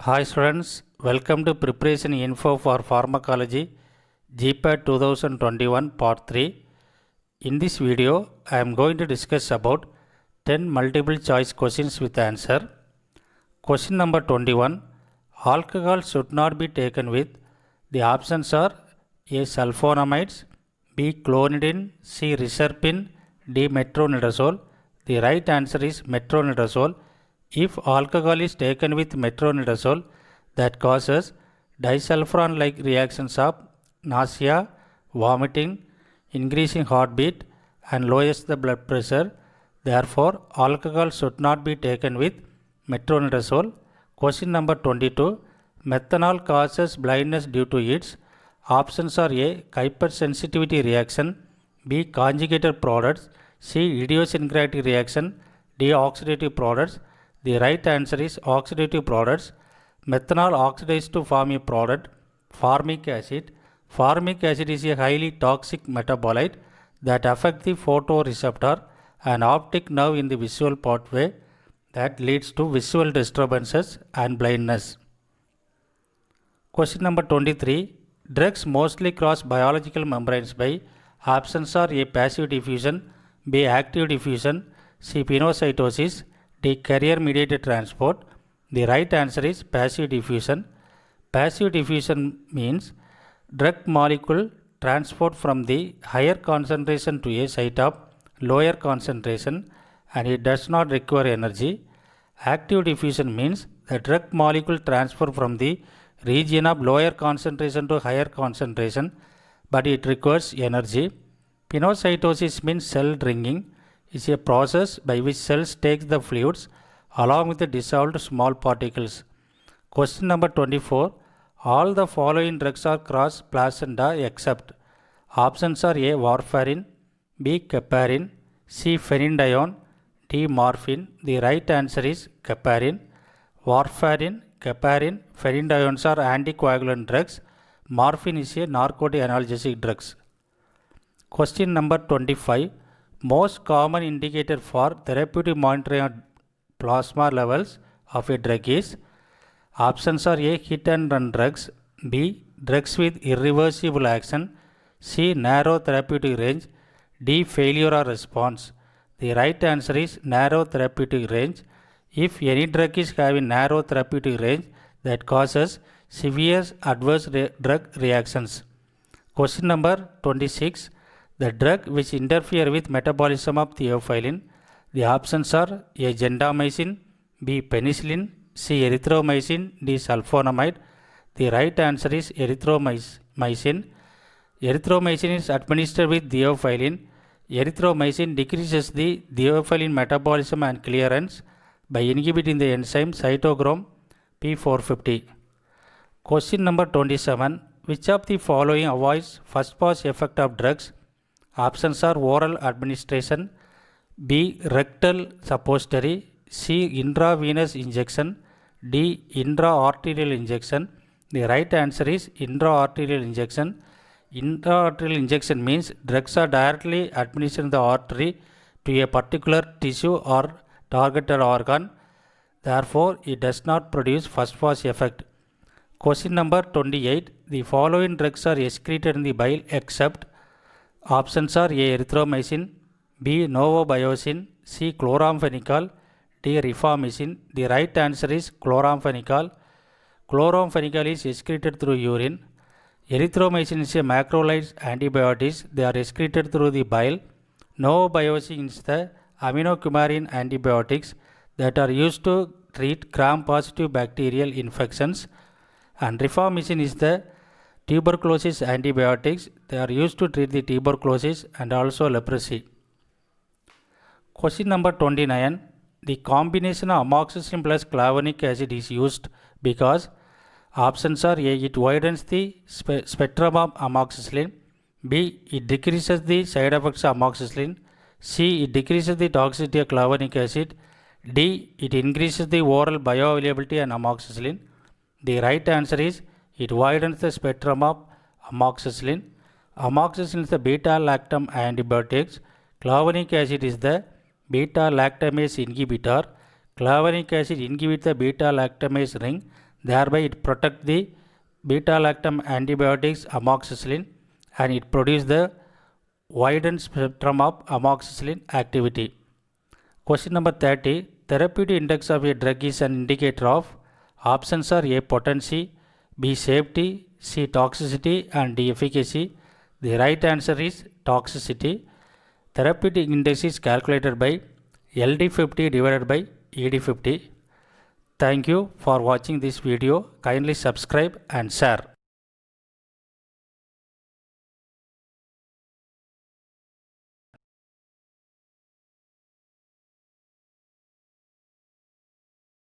Hi students, welcome to Preparation Info for Pharmacology GPAT 2021 Part 3. In this video, I am going to discuss about 10 multiple choice questions with answer. Question number 21. Alcohol should not be taken with. The options are A. Sulfonamides, B. Clonidine, C. Reserpine, D. Metronidazole. The right answer is metronidazole. If alcohol is taken with metronidazole, that causes disulfiram-like reactions of nausea, vomiting, increasing heartbeat, and lowers the blood pressure. Therefore, alcohol should not be taken with metronidazole. Question number 22. Methanol causes blindness due to its options are A. Hypersensitivity reaction, B. Conjugated products, C. Idiosyncratic reaction, D. Oxidative products. The right answer is oxidative products. Methanol oxidizes to form a product, formic acid. Formic acid is a highly toxic metabolite that affects the photoreceptor and optic nerve in the visual pathway that leads to visual disturbances and blindness. Question number 23. Drugs mostly cross biological membranes by options are A. Passive diffusion, B. Active diffusion, C. Pinocytosis, D. Carrier-mediated transport. The right answer is passive diffusion. Passive diffusion means drug molecule transport from the higher concentration to a site of lower concentration and it does not require energy. Active diffusion means the drug molecule transfer from the region of lower concentration to higher concentration but it requires energy. Pinocytosis means cell drinking. Is a process by which cells take the fluids along with the dissolved small particles. Question number 24. All the following drugs are cross placenta except options are A. Warfarin, B. Keparin, C. Phenydione, D. Morphine. The right answer is Keparin. Warfarin, Keparin, Phenydiones are anticoagulant drugs. Morphine is a narcotic analgesic drugs. Question number 25. Most common indicator for therapeutic monitoring of plasma levels of a drug is options are A. Hit and run drugs, B. Drugs with irreversible action, C. Narrow therapeutic range, D. Failure or response. The right answer is narrow therapeutic range. If any drug is having narrow therapeutic range, that causes severe adverse drug reactions. Question number 26. The drug which interfere with metabolism of theophylline. The options are A. Gentamicin, B. Penicillin, C. Erythromycin, D. Sulfonamide. The right answer is erythromycin. Erythromycin is administered with theophylline. Erythromycin decreases the theophylline metabolism and clearance by inhibiting the enzyme cytochrome P450. Question number 27. Which of the following avoids first pass effect of drugs? Options are oral administration, B. Rectal suppository, C. Intravenous injection, D. Intra-arterial injection. The right answer is intra-arterial injection. Intra-arterial injection means drugs are directly administered in the artery to a particular tissue or targeted organ. Therefore, it does not produce first pass effect. Question number 28. The following drugs are excreted in the bile except options are A. Erythromycin, B. Novobiocin, C. Chloramphenicol, D. Rifamycin. The right answer is chloramphenicol. Chloramphenicol is excreted through urine. Erythromycin is a macrolide antibiotics. They are excreted through the bile. Novobiocin is the aminocoumarin antibiotics that are used to treat gram-positive bacterial infections. And rifamycin is the tuberculosis antibiotics. They are used to treat the tuberculosis and also leprosy. Question number 29. The combination of amoxicillin plus clavonic acid is used because options are A. It widens the spectrum of amoxicillin, B. It decreases the side effects of amoxicillin, C. It decreases the toxicity of clavonic acid, D. It increases the oral bioavailability and amoxicillin. The right answer is it widens the spectrum of amoxicillin. Amoxicillin is the beta-lactam antibiotics. Clavonic acid is the beta-lactamase inhibitor. Clavonic acid inhibits the beta-lactamase ring Thereby it protects the beta-lactam antibiotics amoxicillin and it produces the widened spectrum of amoxicillin activity. Question number 30. Therapeutic index of a drug is an indicator of options are A. Potency, B. Safety, C. Toxicity and D. Efficacy. The right answer is toxicity. Therapeutic index is calculated by LD50 divided by ED50. Thank you for watching this video. Kindly subscribe and share.